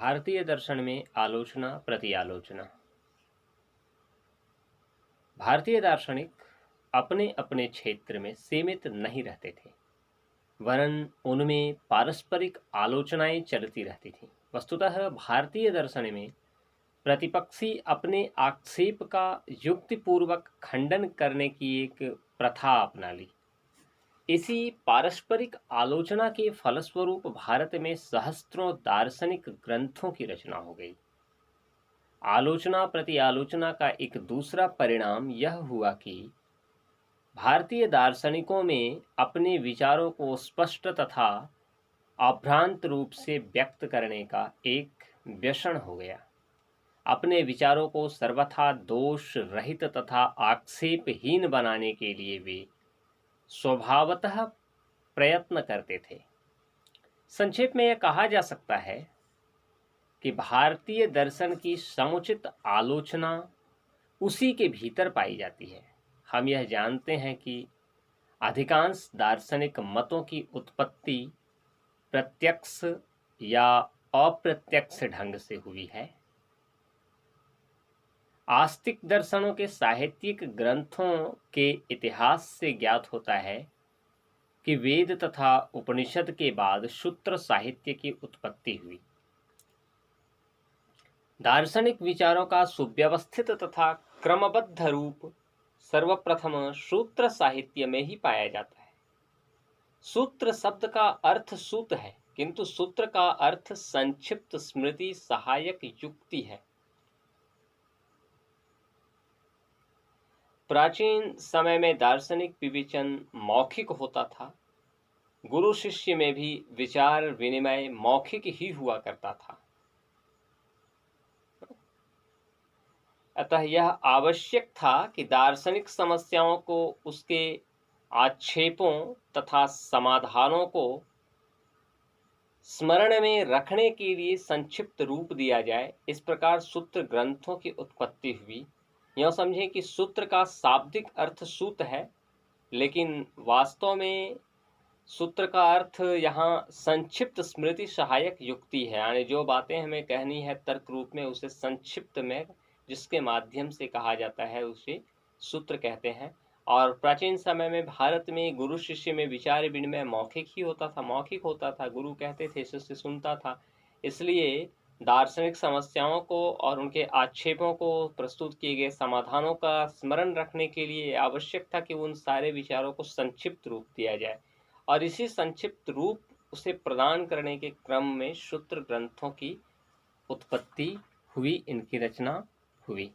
भारतीय दर्शन में आलोचना प्रति-आलोचना। भारतीय दार्शनिक अपने अपने क्षेत्र में सीमित नहीं रहते थे, वरन उनमें पारस्परिक आलोचनाएं चलती रहती थीं। वस्तुतः भारतीय दर्शन में प्रतिपक्षी अपने आक्षेप का युक्तिपूर्वक खंडन करने की एक प्रथा अपना ली। इसी पारस्परिक आलोचना के फलस्वरूप भारत में सहस्त्रों दार्शनिक ग्रंथों की रचना हो गई। आलोचना प्रति आलोचना का एक दूसरा परिणाम यह हुआ कि भारतीय दार्शनिकों में अपने विचारों को स्पष्ट तथा अभ्रांत रूप से व्यक्त करने का एक व्यसन हो गया। अपने विचारों को सर्वथा दोष रहित तथा आक्षेपहीन बनाने के लिए वे स्वभावतः प्रयत्न करते थे। संक्षेप में यह कहा जा सकता है कि भारतीय दर्शन की समुचित आलोचना उसी के भीतर पाई जाती है। हम यह जानते हैं कि अधिकांश दार्शनिक मतों की उत्पत्ति प्रत्यक्ष या अप्रत्यक्ष ढंग से हुई है। आस्तिक दर्शनों के साहित्यिक ग्रंथों के इतिहास से ज्ञात होता है कि वेद तथा उपनिषद के बाद सूत्र साहित्य की उत्पत्ति हुई। दार्शनिक विचारों का सुव्यवस्थित तथा क्रमबद्ध रूप सर्वप्रथम सूत्र साहित्य में ही पाया जाता है। सूत्र शब्द का अर्थ सूत है, किंतु सूत्र का अर्थ संक्षिप्त स्मृति सहायक युक्ति है। प्राचीन समय में दार्शनिक विवेचन मौखिक होता था। गुरु शिष्य में भी विचार विनिमय मौखिक ही हुआ करता था। अतः यह आवश्यक था कि दार्शनिक समस्याओं को उसके आक्षेपों तथा समाधानों को स्मरण में रखने के लिए संक्षिप्त रूप दिया जाए। इस प्रकार सूत्र ग्रंथों की उत्पत्ति हुई। यह समझें कि सूत्र का शाब्दिक अर्थ सूत है, लेकिन वास्तव में सूत्र का अर्थ यहाँ संक्षिप्त स्मृति सहायक युक्ति है। यानी जो बातें हमें कहनी है तर्क रूप में, उसे संक्षिप्त में जिसके माध्यम से कहा जाता है उसे सूत्र कहते हैं। और प्राचीन समय में भारत में गुरु शिष्य में विचार विनिमय मौखिक ही होता था, मौखिक होता था। गुरु कहते थे, शिष्य सुनता था। इसलिए दार्शनिक समस्याओं को और उनके आक्षेपों को प्रस्तुत किए गए समाधानों का स्मरण रखने के लिए आवश्यक था कि उन सारे विचारों को संक्षिप्त रूप दिया जाए, और इसी संक्षिप्त रूप उसे प्रदान करने के क्रम में सूत्र ग्रंथों की उत्पत्ति हुई, इनकी रचना हुई।